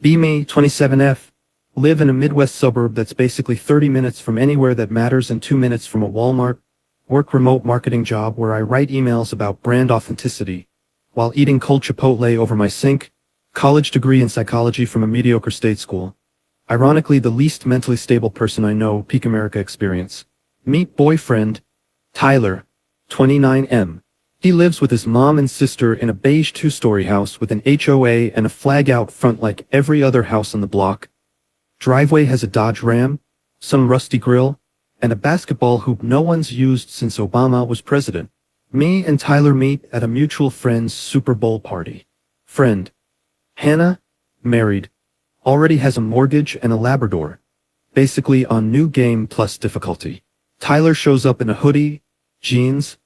Be me, 27F. Live in a Midwest suburb that's basically 30 minutes from anywhere that matters and 2 minutes from a Walmart. Work remote marketing job where I write emails about brand authenticity while eating cold Chipotle over my sink. College degree in psychology from a mediocre state school. Ironically, the least mentally stable person I know. Peak America experience. Meet boyfriend, Tyler, 29M. He lives with his mom and sister in a beige 2-story house with an HOA and a flag out front like every other house on the block. Driveway has a Dodge Ram, some rusty grill, and a basketball hoop no one's used since Obama was president. Me and Tyler meet at a mutual friend's Super Bowl party. Friend, Hannah, married, already has a mortgage and a Labrador. Basically on new game plus difficulty. Tyler shows up in a hoodie, jeans,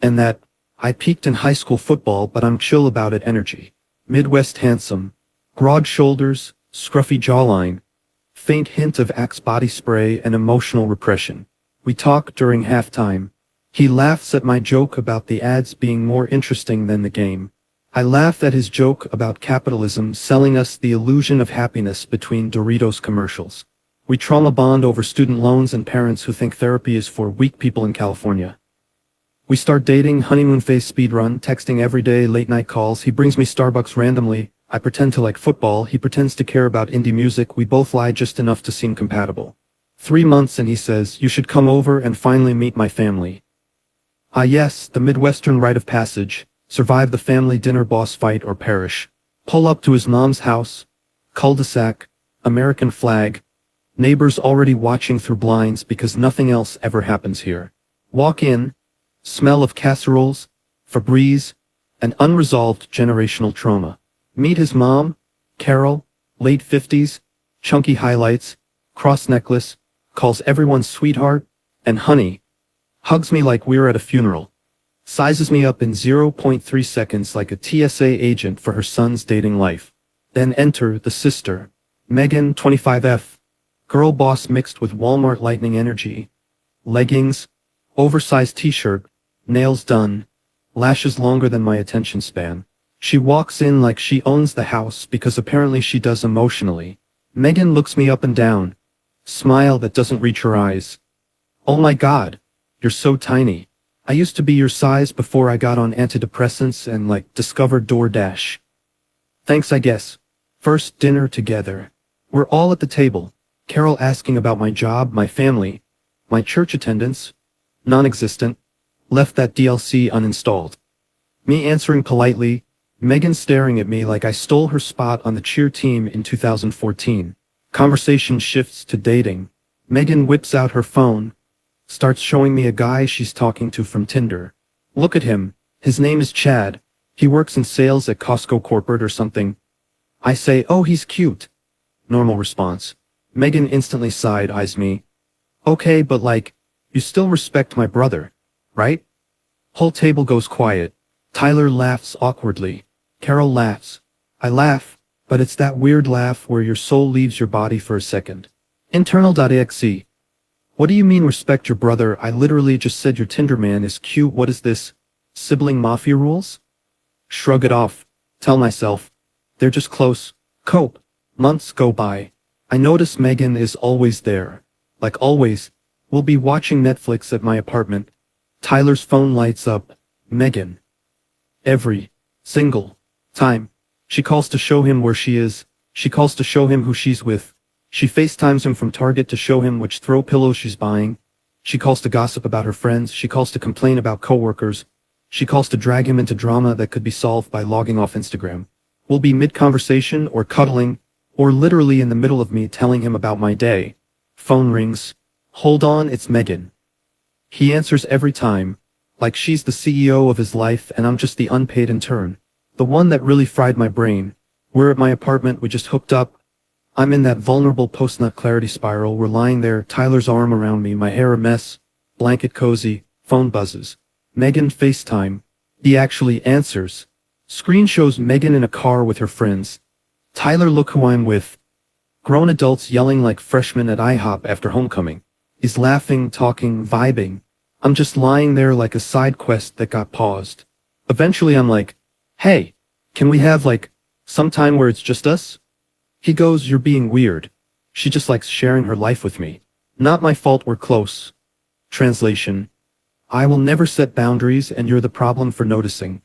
and that I peaked in high school football but I'm chill about it energy. Midwest handsome, broad shoulders, scruffy jawline, faint hint of Axe body spray and emotional repression. We talk during halftime. He laughs at my joke about the ads being more interesting than the game. I laugh at his joke about capitalism selling us the illusion of happiness between Doritos commercials. We trauma bond over student loans and parents who think therapy is for weak people in California. We start dating, honeymoon phase speedrun, texting every day, late night calls. He brings me Starbucks randomly. I pretend to like football. He pretends to care about indie music. We both lie just enough to seem compatible. 3 months and he says, "You should come over and finally meet my family." Ah yes, the Midwestern rite of passage. Survive the family dinner boss fight or perish. Pull up to his mom's house. Cul-de-sac. American flag. Neighbors already watching through blinds because nothing else ever happens here. Walk in. Smell of casseroles, Febreze, and unresolved generational trauma. Meet his mom, Carol, late 50s, chunky highlights, cross necklace, calls everyone sweetheart, and honey. Hugs me like we're at a funeral. Sizes me up in 0.3 seconds like a TSA agent for her son's dating life. Then enter the sister, Megan, 25F. Girl boss mixed with Walmart lightning energy. Leggings, oversized t-shirt, nails done, lashes longer than my attention span. She walks in like she owns the house because apparently she does emotionally. Megan looks me up and down. Smile that doesn't reach her eyes. Oh my god, you're so tiny. I used to be your size before I got on antidepressants and discovered DoorDash. Thanks I guess. First dinner together. We're all at the table. Carol asking about my job, my family, my church attendance. Non-existent. Left that DLC uninstalled. Me answering politely, Megan staring at me like I stole her spot on the cheer team in 2014. Conversation shifts to dating. Megan whips out her phone, starts showing me a guy she's talking to from Tinder. Look at him. His name is Chad. He works in sales at Costco corporate or something. I say, oh, he's cute. Normal response. Megan instantly side-eyes me. Okay, but you still respect my brother, right? Whole table goes quiet. Tyler laughs awkwardly. Carol laughs. I laugh, but it's that weird laugh where your soul leaves your body for a second. Internal.exe. What do you mean respect your brother? I literally just said your Tinder man is cute. What is this? Sibling mafia rules? Shrug it off. Tell myself. They're just close. Cope. Months go by. I notice Megan is always there. Like always. We'll be watching Netflix at my apartment. Tyler's phone lights up. Megan. Every single time. She calls to show him where she is. She calls to show him who she's with. She FaceTimes him from Target to show him which throw pillows she's buying. She calls to gossip about her friends. She calls to complain about coworkers. She calls to drag him into drama that could be solved by logging off Instagram. We'll be mid-conversation or cuddling, or literally in the middle of me telling him about my day. Phone rings. Hold on, it's Megan. He answers every time, like she's the CEO of his life and I'm just the unpaid intern. The one that really fried my brain. We're at my apartment, we just hooked up. I'm in that vulnerable post-nut clarity spiral. We're lying there, Tyler's arm around me, my hair a mess, blanket cozy, phone buzzes. Megan FaceTime. He actually answers. Screen shows Megan in a car with her friends. Tyler, look who I'm with. Grown adults yelling like freshmen at IHOP after homecoming. He's laughing, talking, vibing. I'm just lying there like a side quest that got paused. Eventually I'm like, hey, can we have some time where it's just us? He goes, "You're being weird. She just likes sharing her life with me. Not my fault we're close." Translation: I will never set boundaries and you're the problem for noticing.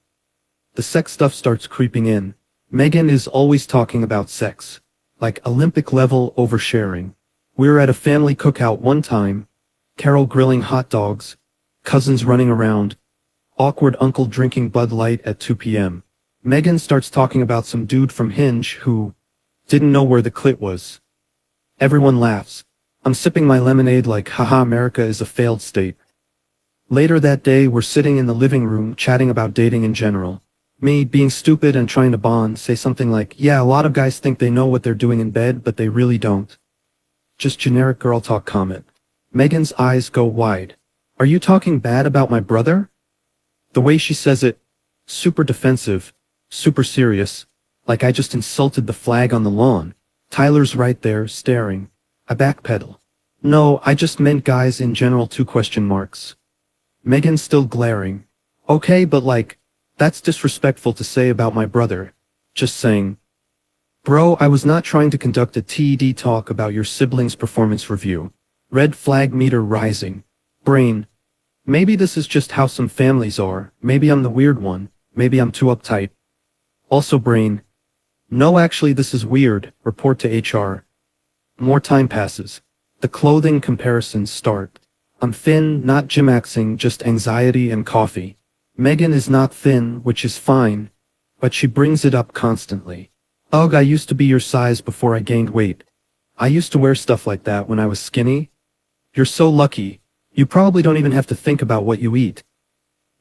The sex stuff starts creeping in. Megan is always talking about sex. Like Olympic level oversharing. We were at a family cookout one time. Carol grilling hot dogs. Cousins running around. Awkward uncle drinking Bud Light at 2 p.m. Megan starts talking about some dude from Hinge who didn't know where the clit was. Everyone laughs. I'm sipping my lemonade like, haha, America is a failed state. Later that day, we're sitting in the living room chatting about dating in general. Me, being stupid and trying to bond, say something like, yeah, a lot of guys think they know what they're doing in bed, but they really don't. Just generic girl talk comment. Megan's eyes go wide. Are you talking bad about my brother? The way she says it, super defensive, super serious, like I just insulted the flag on the lawn. Tyler's right there, staring. I backpedal. No, I just meant guys in general, 2 question marks. Megan's still glaring. Okay, but like, that's disrespectful to say about my brother. Just saying. Bro, I was not trying to conduct a TED talk about your siblings' performance review. Red flag meter rising. Brain. Maybe this is just how some families are. Maybe I'm the weird one. Maybe I'm too uptight. Also brain. No, actually this is weird. Report to HR. More time passes. The clothing comparisons start. I'm thin, not gymaxing, just anxiety and coffee. Megan is not thin, which is fine, but she brings it up constantly. Ugh, I used to be your size before I gained weight. I used to wear stuff like that when I was skinny. You're so lucky. You probably don't even have to think about what you eat.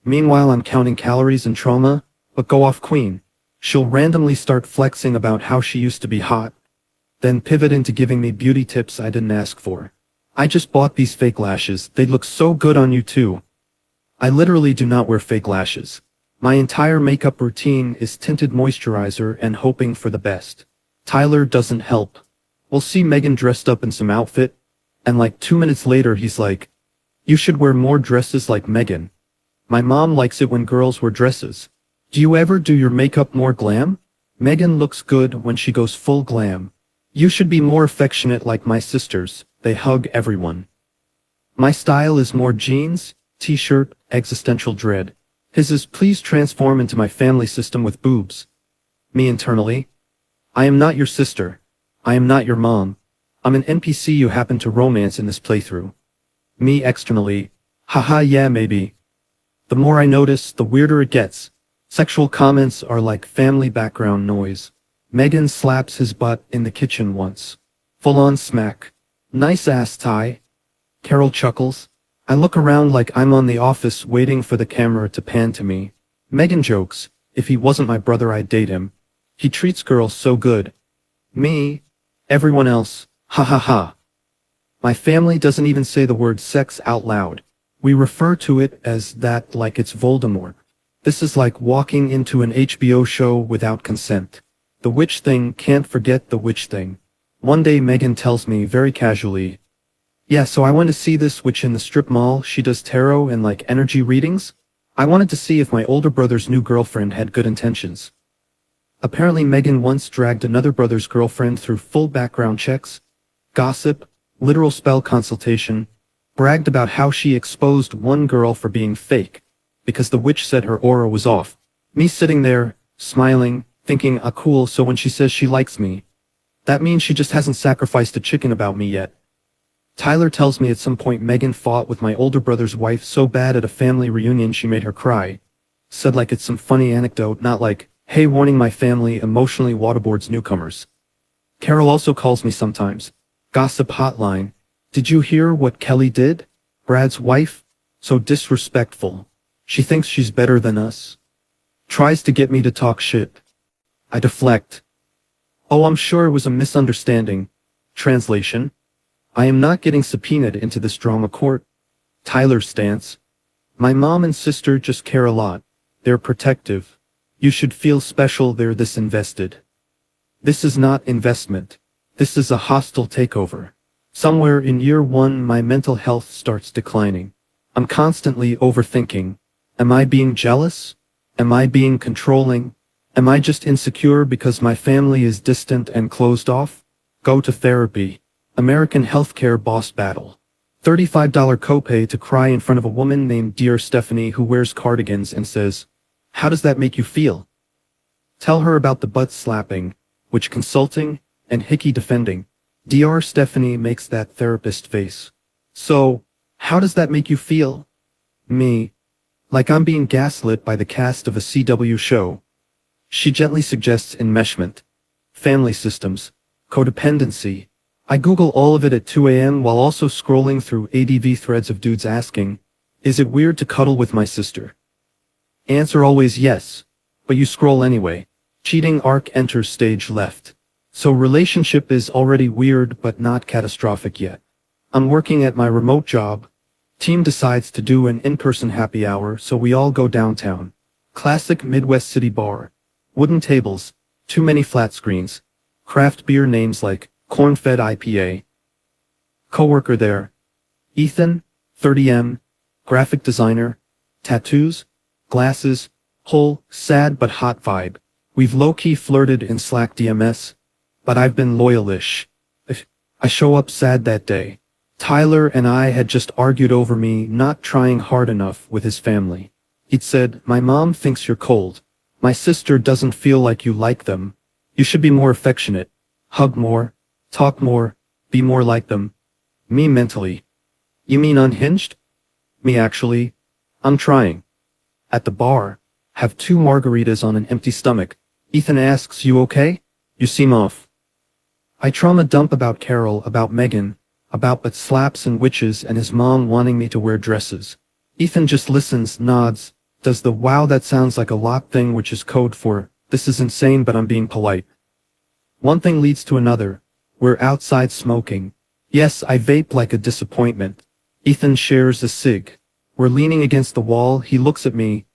Meanwhile, I'm counting calories and trauma, but go off queen. She'll randomly start flexing about how she used to be hot, then pivot into giving me beauty tips I didn't ask for. I just bought these fake lashes, they'd look so good on you too. I literally do not wear fake lashes. My entire makeup routine is tinted moisturizer and hoping for the best. Tyler doesn't help. We'll see Megan dressed up in some outfit, and like 2 minutes later he's like, you should wear more dresses like Megan. My mom likes it when girls wear dresses. Do you ever do your makeup more glam? Megan looks good when she goes full glam. You should be more affectionate like my sisters, they hug everyone. My style is more jeans, t-shirt, existential dread. His is please transform into my family system with boobs. Me internally. I am not your sister. I am not your mom. I'm an NPC you happen to romance in this playthrough. Me externally. Haha, yeah, maybe. The more I notice, the weirder it gets. Sexual comments are like family background noise. Megan slaps his butt in the kitchen once. Full-on smack. Nice ass, Ty. Carol chuckles. I look around like I'm on The Office waiting for the camera to pan to me. Megan jokes, if he wasn't my brother I'd date him. He treats girls so good. Me. Everyone else. Ha ha ha. My family doesn't even say the word sex out loud. We refer to it as that like it's Voldemort. This is like walking into an HBO show without consent. The witch thing can't forget the witch thing. One day Megan tells me very casually, yeah, so I went to see this witch in the strip mall. She does tarot and like energy readings. I wanted to see if my older brother's new girlfriend had good intentions. Apparently Megan once dragged another brother's girlfriend through full background checks, gossip, literal spell consultation, bragged about how she exposed one girl for being fake, because the witch said her aura was off. Me sitting there, smiling, thinking, ah cool, so when she says she likes me, that means she just hasn't sacrificed a chicken about me yet. Tyler tells me at some point Megan fought with my older brother's wife so bad at a family reunion she made her cry. Said like it's some funny anecdote, not like, hey, warning, my family emotionally waterboards newcomers. Carol also calls me sometimes. Gossip hotline. Did you hear what Kelly did? Brad's wife? So disrespectful. She thinks she's better than us. Tries to get me to talk shit. I deflect. Oh, I'm sure it was a misunderstanding. Translation. I am not getting subpoenaed into this drama court. Tyler's stance. My mom and sister just care a lot. They're protective. You should feel special they're this invested. This is not investment. This is a hostile takeover. Somewhere in year 1 my mental health starts declining. I'm constantly overthinking. Am I being jealous? Am I being controlling? Am I just insecure because my family is distant and closed off? Go to therapy. American healthcare boss battle. $35 copay to cry in front of a woman named Dear Stephanie who wears cardigans and says, "How does that make you feel?" Tell her about the butt slapping, witch consulting, and hickey defending. Dear Stephanie makes that therapist face. So, how does that make you feel? Me. Like I'm being gaslit by the cast of a CW show. She gently suggests enmeshment, family systems, codependency. I Google all of it at 2 a.m. while also scrolling through ADV threads of dudes asking, is it weird to cuddle with my sister? Answer always yes, but you scroll anyway. Cheating arc enters stage left. So relationship is already weird but not catastrophic yet. I'm working at my remote job. Team decides to do an in-person happy hour, so we all go downtown. Classic Midwest city bar. Wooden tables, too many flat screens, craft beer names like Corn-Fed IPA. Coworker there. Ethan, 30M, graphic designer, tattoos, glasses, whole, sad but hot vibe. We've low-key flirted in Slack DMS, but I've been loyalish. I show up sad that day. Tyler and I had just argued over me not trying hard enough with his family. He'd said, "My mom thinks you're cold. My sister doesn't feel like you like them. You should be more affectionate. Hug more. Talk more. Be more like them." Me mentally. You mean unhinged? Me actually. I'm trying. At the bar. Have 2 margaritas on an empty stomach. Ethan asks, "You okay? You seem off." I trauma dump about Carol, about Megan, about butt slaps and witches and his mom wanting me to wear dresses. Ethan just listens, nods, does the "wow that sounds like a lot" thing, which is code for, "this is insane but I'm being polite." One thing leads to another. We're outside smoking. Yes, I vape like a disappointment. Ethan shares a cig. We're leaning against the wall, he looks at me.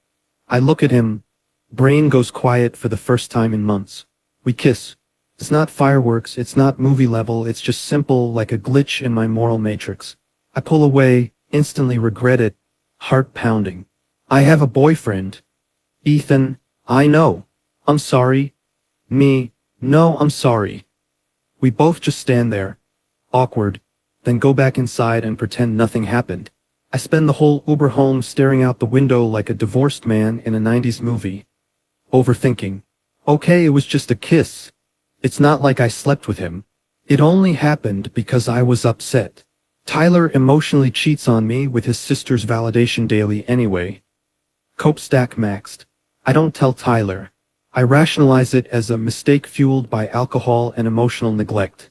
I look at him. Brain goes quiet for the first time in months. We kiss. It's not fireworks, it's not movie level, it's just simple, like a glitch in my moral matrix. I pull away, instantly regret it, heart pounding. I have a boyfriend. Ethan, I know. I'm sorry. Me, no, I'm sorry. We both just stand there, awkward, then go back inside and pretend nothing happened. I spend the whole Uber home staring out the window like a divorced man in a 90s movie. Overthinking. Okay, it was just a kiss. It's not like I slept with him. It only happened because I was upset. Tyler emotionally cheats on me with his sister's validation daily anyway. Cope stack maxed. I don't tell Tyler. I rationalize it as a mistake fueled by alcohol and emotional neglect.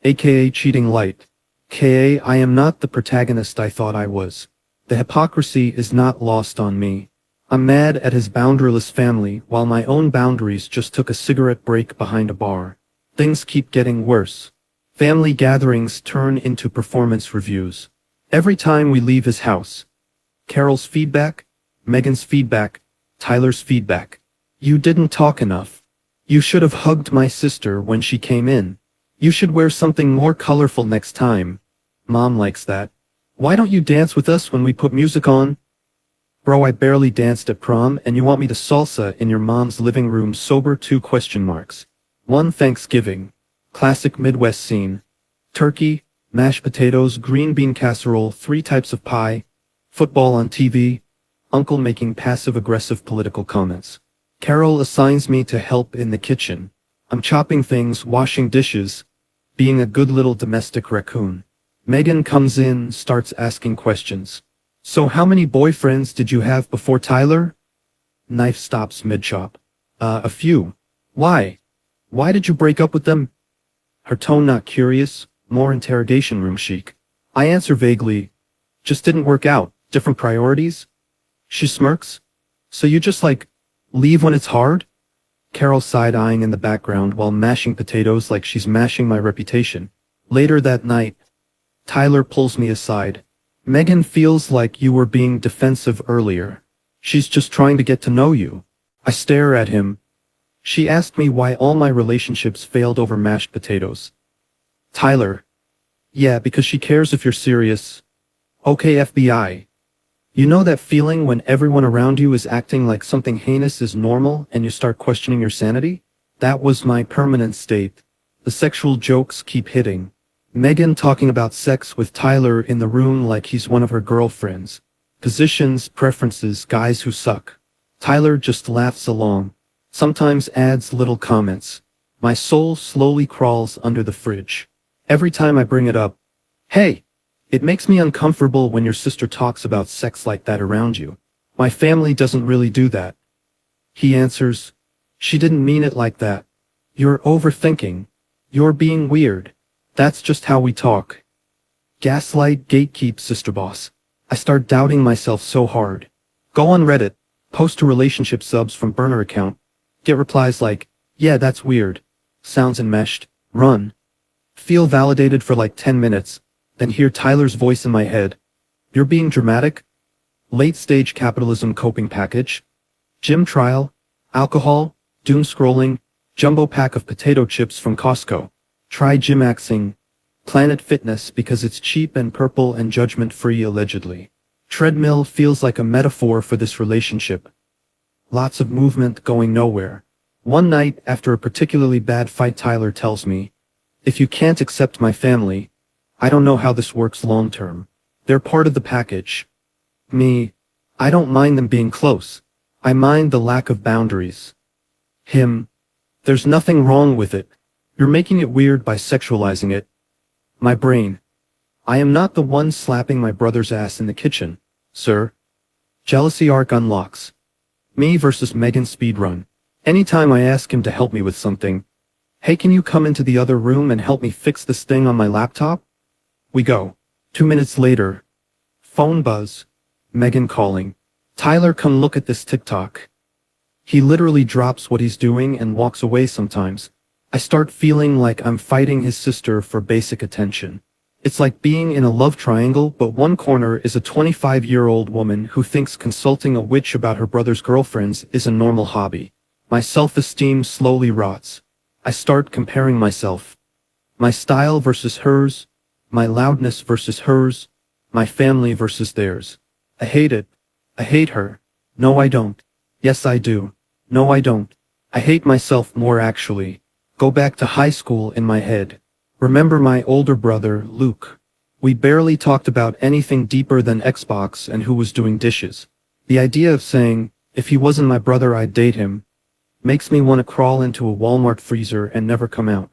AKA cheating light. KA I am not the protagonist I thought I was. The hypocrisy is not lost on me. I'm mad at his boundaryless family while my own boundaries just took a cigarette break behind a bar. Things keep getting worse. Family gatherings turn into performance reviews. Every time we leave his house. Carol's feedback, Megan's feedback, Tyler's feedback. You didn't talk enough. You should have hugged my sister when she came in. You should wear something more colorful next time. Mom likes that. Why don't you dance with us when we put music on? Bro, I barely danced at prom and you want me to salsa in your mom's living room sober 2 question marks. 1 Thanksgiving. Classic Midwest scene. Turkey, mashed potatoes, green bean casserole, 3 types of pie, football on TV, uncle making passive-aggressive political comments. Carol assigns me to help in the kitchen. I'm chopping things, washing dishes, being a good little domestic raccoon. Megan comes in, starts asking questions. So how many boyfriends did you have before Tyler? Knife stops mid-chop. A few. Why? Why did you break up with them? Her tone not curious, more interrogation room chic. I answer vaguely. Just didn't work out. Different priorities? She smirks. So you just leave when it's hard? Carol side-eyeing in the background while mashing potatoes like she's mashing my reputation. Later that night, Tyler pulls me aside. Megan feels like you were being defensive earlier. She's just trying to get to know you. I stare at him. She asked me why all my relationships failed over mashed potatoes. Tyler. Yeah, because she cares if you're serious. Okay, FBI. You know that feeling when everyone around you is acting like something heinous is normal and you start questioning your sanity? That was my permanent state. The sexual jokes keep hitting. Megan talking about sex with Tyler in the room like he's one of her girlfriends. Positions, preferences, guys who suck. Tyler just laughs along. Sometimes adds little comments. My soul slowly crawls under the fridge. Every time I bring it up, hey, it makes me uncomfortable when your sister talks about sex like that around you. My family doesn't really do that. He answers, she didn't mean it like that. You're overthinking. You're being weird. That's just how we talk. Gaslight, gatekeep, sister boss. I start doubting myself so hard. Go on Reddit, post to relationship subs from burner account. Get replies like, yeah, that's weird. Sounds enmeshed. Run. Feel validated for like 10 minutes. Then hear Tyler's voice in my head. You're being dramatic? Late-stage capitalism coping package? Gym trial? Alcohol? Doom scrolling? Jumbo pack of potato chips from Costco. Try gymaxing. Planet Fitness because it's cheap and purple and judgment-free allegedly. Treadmill feels like a metaphor for this relationship. Lots of movement going nowhere. One night, after a particularly bad fight, Tyler tells me, if you can't accept my family, I don't know how this works long term. They're part of the package. Me, I don't mind them being close. I mind the lack of boundaries. Him, there's nothing wrong with it. You're making it weird by sexualizing it. My brain, I am not the one slapping my brother's ass in the kitchen, sir. Jealousy arc unlocks. Me versus Megan speedrun. Anytime I ask him to help me with something, hey, can you come into the other room and help me fix this thing on my laptop? We go. 2 minutes later. Phone buzz. Megan calling. Tyler, come look at this TikTok. He literally drops what he's doing and walks away sometimes. I start feeling like I'm fighting his sister for basic attention. It's like being in a love triangle, but one corner is a 25-year-old woman who thinks consulting a witch about her brother's girlfriends is a normal hobby. My self-esteem slowly rots. I start comparing myself. My style versus hers. My loudness versus hers. My family versus theirs. I hate it. I hate her. No, I don't. Yes, I do. No, I don't. I hate myself more actually. Go back to high school in my head. Remember my older brother, Luke. We barely talked about anything deeper than Xbox and who was doing dishes. The idea of saying, if he wasn't my brother I'd date him, makes me want to crawl into a Walmart freezer and never come out.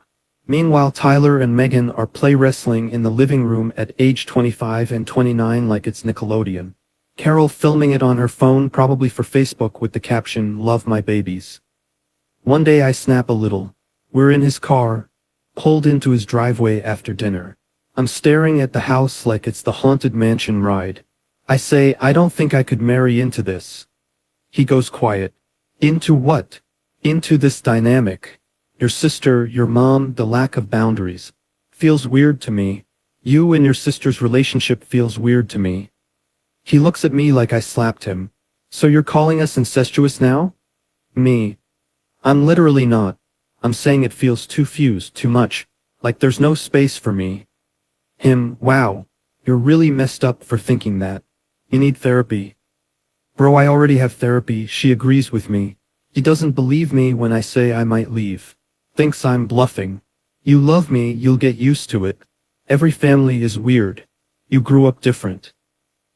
Meanwhile, Tyler and Megan are play wrestling in the living room at age 25 and 29 like it's Nickelodeon. Carol filming it on her phone, probably for Facebook, with the caption, "Love my babies." One day I snap a little. We're in his car, pulled into his driveway after dinner. I'm staring at the house like it's the Haunted Mansion ride. I say, I don't think I could marry into this. He goes quiet. Into what? Into this dynamic. Your sister, your mom, the lack of boundaries. Feels weird to me. You and your sister's relationship feels weird to me. He looks at me like I slapped him. So you're calling us incestuous now? Me. I'm literally not. I'm saying it feels too fused, too much. Like there's no space for me. Him, wow. You're really messed up for thinking that. You need therapy. Bro, I already have therapy. She agrees with me. He doesn't believe me when I say I might leave. Thinks I'm bluffing. You love me, you'll get used to it. Every family is weird. You grew up different.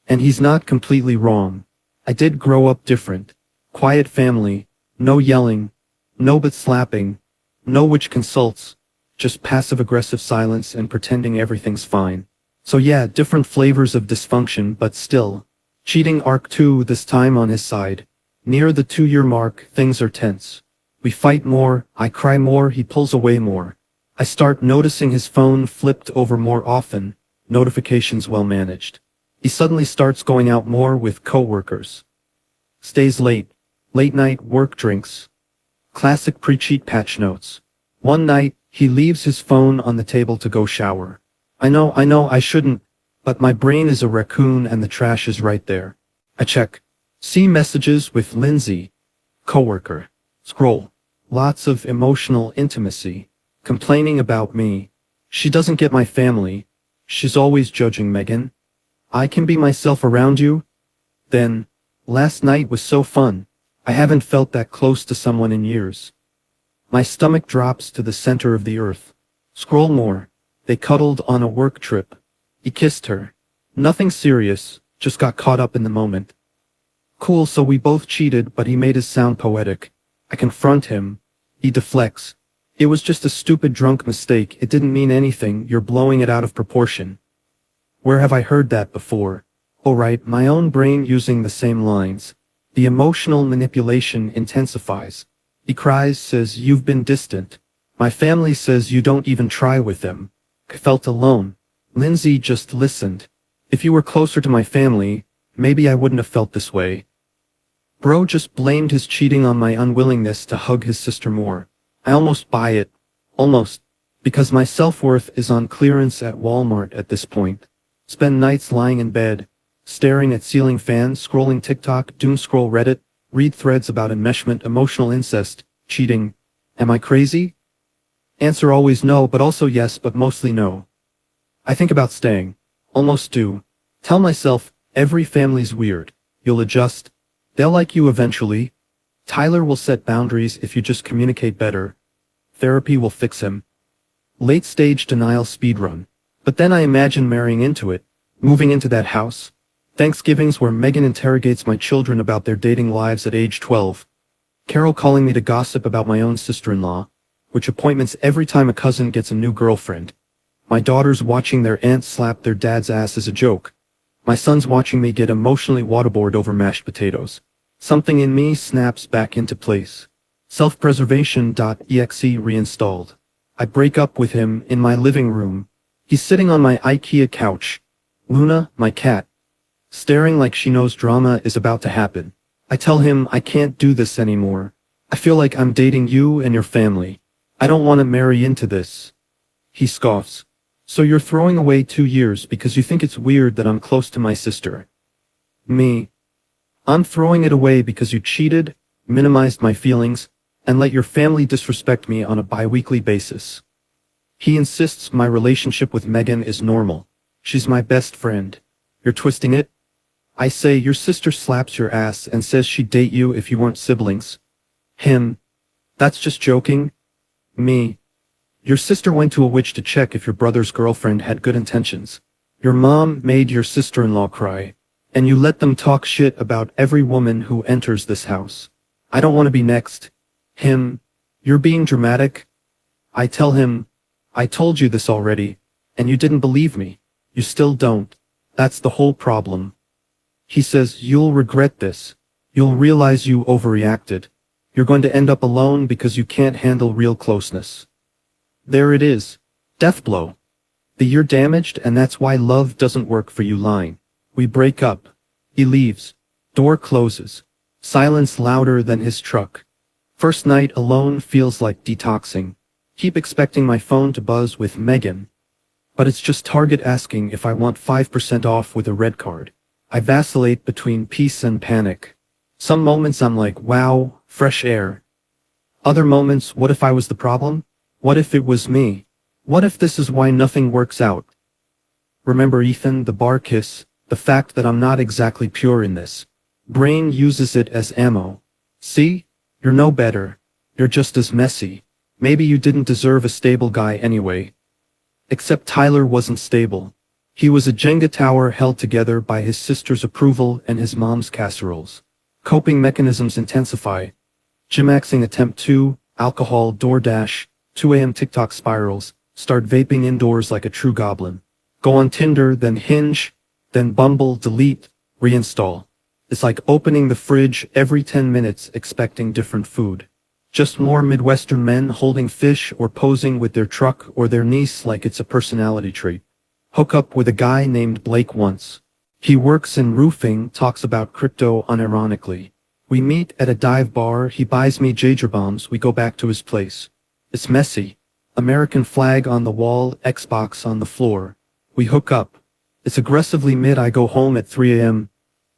And he's not completely wrong. I did grow up different. Quiet family. No yelling. No but slapping. No witch consults. Just passive-aggressive silence and pretending everything's fine. So yeah, different flavors of dysfunction, but still. Cheating arc 2, this time on his side. Near the 2-year mark, things are tense. We fight more, I cry more, he pulls away more. I start noticing his phone flipped over more often, notifications well managed. He suddenly starts going out more with coworkers. Stays late. Late night work drinks. Classic pre-cheat patch notes. One night, he leaves his phone on the table to go shower. I know I shouldn't, but my brain is a raccoon and the trash is right there. I check. See messages with Lindsay. Coworker. Scroll. Lots of emotional intimacy. Complaining about me. She doesn't get my family. She's always judging Megan. I can be myself around you. Then, last night was so fun. I haven't felt that close to someone in years. My stomach drops to the center of the earth. Scroll more. They cuddled on a work trip. He kissed her. Nothing serious, just got caught up in the moment. Cool, so we both cheated, but he made it sound poetic. I confront him. He deflects. It was just a stupid drunk mistake, it didn't mean anything, you're blowing it out of proportion. Where have I heard that before? Oh right, my own brain using the same lines. The emotional manipulation intensifies. He cries, says you've been distant. My family says you don't even try with them. I felt alone. Lindsay just listened. If you were closer to my family, maybe I wouldn't have felt this way. Bro just blamed his cheating on my unwillingness to hug his sister more. I almost buy it. Almost. Because my self-worth is on clearance at Walmart at this point. Spend nights lying in bed, staring at ceiling fans, scrolling TikTok, doom scroll Reddit, read threads about enmeshment, emotional incest, cheating. Am I crazy? Answer always no, but also yes, but mostly no. I think about staying. Almost do. Tell myself, every family's weird. You'll adjust. They'll like you eventually. Tyler will set boundaries if you just communicate better. Therapy will fix him. Late stage denial speedrun. But then I imagine marrying into it, moving into that house. Thanksgivings where Megan interrogates my children about their dating lives at age 12. Carol calling me to gossip about my own sister-in-law, which appointments every time a cousin gets a new girlfriend. My daughters watching their aunt slap their dad's ass as a joke. My sons watching me get emotionally waterboarded over mashed potatoes. Something in me snaps back into place. Self-preservation.exe reinstalled. I break up with him in my living room. He's sitting on my IKEA couch. Luna, my cat, staring like she knows drama is about to happen. I tell him I can't do this anymore. I feel like I'm dating you and your family. I don't want to marry into this. He scoffs. So you're throwing away 2 years because you think it's weird that I'm close to my sister. Me. I'm throwing it away because you cheated, minimized my feelings, and let your family disrespect me on a bi-weekly basis. He insists my relationship with Megan is normal. She's my best friend. You're twisting it? I say your sister slaps your ass and says she'd date you if you weren't siblings. Him. That's just joking. Me. Your sister went to a witch to check if your brother's girlfriend had good intentions. Your mom made your sister-in-law cry. And you let them talk shit about every woman who enters this house. I don't want to be next. Him. You're being dramatic. I tell him, I told you this already, and you didn't believe me. You still don't. That's the whole problem. He says, you'll regret this. You'll realize you overreacted. You're going to end up alone because you can't handle real closeness. There it is. Death blow. The you're damaged and that's why love doesn't work for you line. We break up. He leaves. Door closes. Silence louder than his truck. First night alone feels like detoxing. Keep expecting my phone to buzz with Megan. But it's just Target asking if I want 5% off with a red card. I vacillate between peace and panic. Some moments I'm like, wow, fresh air. Other moments, what if I was the problem? What if it was me? What if this is why nothing works out? Remember Ethan, the bar kiss, the fact that I'm not exactly pure in this. Brain uses it as ammo. See? You're no better. You're just as messy. Maybe you didn't deserve a stable guy anyway. Except Tyler wasn't stable. He was a Jenga tower held together by his sister's approval and his mom's casseroles. Coping mechanisms intensify. Gymaxing attempt 2, alcohol, DoorDash, 2 a.m. TikTok spirals, start vaping indoors like a true goblin. Go on Tinder, then Hinge, then Bumble, delete, reinstall. It's like opening the fridge every 10 minutes expecting different food. Just more Midwestern men holding fish or posing with their truck or their niece like it's a personality trait. Hook up with a guy named Blake once. He works in roofing, talks about crypto unironically. We meet at a dive bar, he buys me Jager bombs, we go back to his place. It's messy. American flag on the wall, Xbox on the floor. We hook up. It's aggressively mid, I go home at 3 a.m.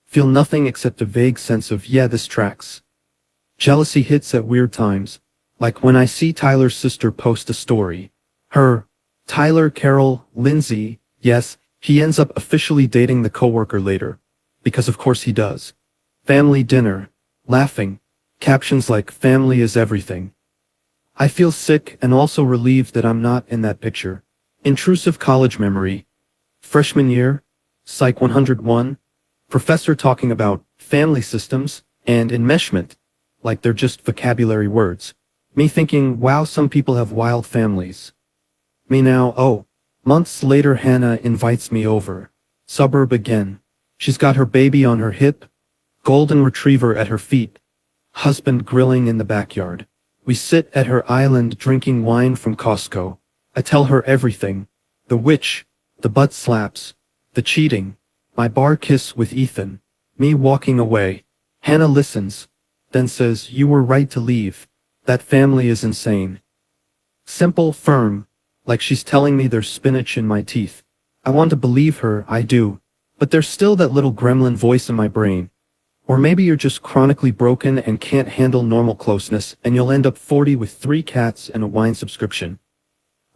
Feel nothing except a vague sense of, yeah, this tracks. Jealousy hits at weird times. Like when I see Tyler's sister post a story. Her. Tyler, Carol, Lindsay. Yes, he ends up officially dating the coworker later. because of course he does. Family dinner. Laughing. Captions like family is everything. I feel sick and also relieved that I'm not in that picture. Intrusive college memory. Freshman year. Psych 101. Professor talking about family systems and enmeshment. Like they're just vocabulary words. Me thinking, wow, some people have wild families. Me now, oh. Months later Hannah invites me over. Suburb again. She's got her baby on her hip. Golden retriever at her feet. Husband grilling in the backyard. We sit at her island drinking wine from Costco. I tell her everything. The witch. The butt slaps. The cheating. My bar kiss with Ethan. Me walking away. Hannah listens. Then says, you were right to leave. That family is insane. Simple, firm. Like she's telling me there's spinach in my teeth. I want to believe her, I do. But there's still that little gremlin voice in my brain. Or maybe you're just chronically broken and can't handle normal closeness, and you'll end up 40 with 3 cats and a wine subscription.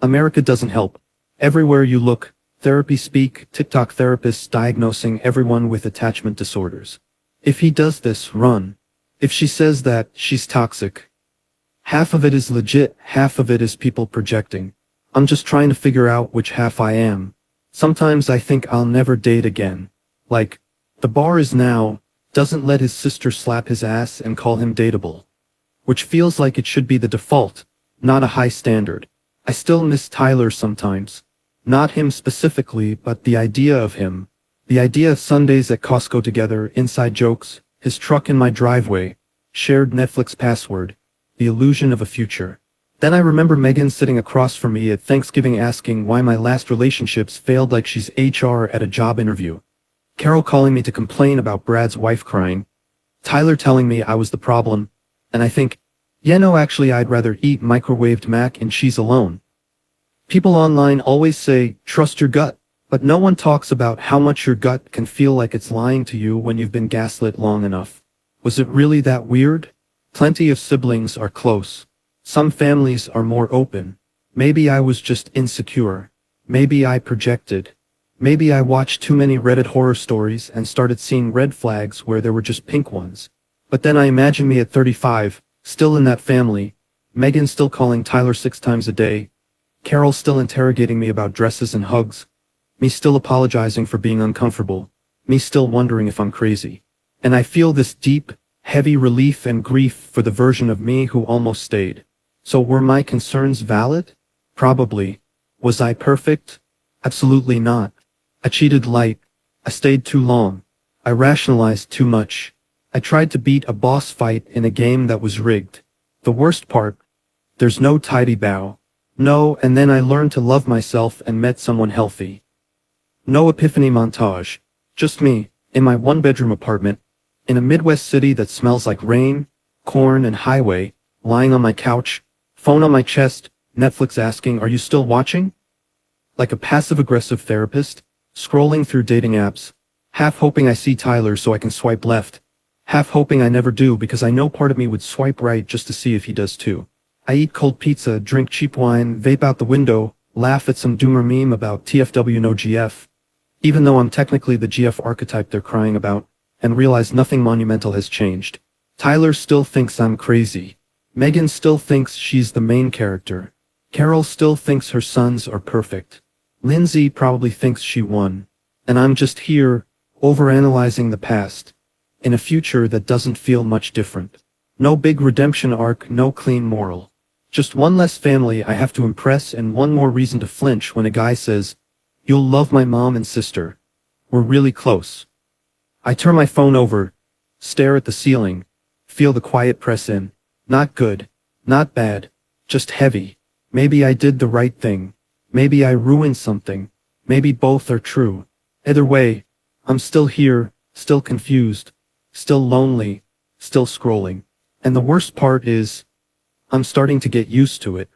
America doesn't help. Everywhere you look, therapy speak, TikTok therapists diagnosing everyone with attachment disorders. If he does this, run. If she says that, she's toxic. Half of it is legit, half of it is people projecting. I'm just trying to figure out which half I am. Sometimes I think I'll never date again. Like, the bar is now, doesn't let his sister slap his ass and call him dateable. Which feels like it should be the default, not a high standard. I still miss Tyler sometimes. Not him specifically, but the idea of him. The idea of Sundays at Costco together, inside jokes, his truck in my driveway, shared Netflix password, the illusion of a future. Then I remember Megan sitting across from me at Thanksgiving asking why my last relationships failed like she's HR at a job interview. Carol calling me to complain about Brad's wife crying. Tyler telling me I was the problem. And I think, yeah, no, actually I'd rather eat microwaved mac and cheese alone. People online always say, trust your gut. But no one talks about how much your gut can feel like it's lying to you when you've been gaslit long enough. Was it really that weird? Plenty of siblings are close. Some families are more open. Maybe I was just insecure. Maybe I projected. Maybe I watched too many Reddit horror stories and started seeing red flags where there were just pink ones. But then I imagine me at 35, still in that family, Megan still calling Tyler 6 times a day, Carol still interrogating me about dresses and hugs, me still apologizing for being uncomfortable, me still wondering if I'm crazy. And I feel this deep, heavy relief and grief for the version of me who almost stayed. So were my concerns valid? Probably. Was I perfect? Absolutely not. I cheated light. I stayed too long. I rationalized too much. I tried to beat a boss fight in a game that was rigged. The worst part? There's no tidy bow. No, and then I learned to love myself and met someone healthy. No epiphany montage. Just me, in my 1-bedroom apartment, in a Midwest city that smells like rain, corn, and highway, lying on my couch, phone on my chest, Netflix asking, are you still watching? Like a passive-aggressive therapist, scrolling through dating apps, half hoping I see Tyler so I can swipe left, half hoping I never do because I know part of me would swipe right just to see if he does too. I eat cold pizza, drink cheap wine, vape out the window, laugh at some doomer meme about TFW no GF, even though I'm technically the GF archetype they're crying about, and realize nothing monumental has changed. Tyler still thinks I'm crazy. Megan still thinks she's the main character. Carol still thinks her sons are perfect. Lindsay probably thinks she won. And I'm just here, overanalyzing the past, in a future that doesn't feel much different. No big redemption arc, no clean moral. Just one less family I have to impress and one more reason to flinch when a guy says, you'll love my mom and sister. We're really close. I turn my phone over, stare at the ceiling, feel the quiet press in. Not good, not bad, just heavy. Maybe I did the right thing. Maybe I ruined something. Maybe both are true. Either way, I'm still here, still confused, still lonely, still scrolling. And the worst part is, I'm starting to get used to it.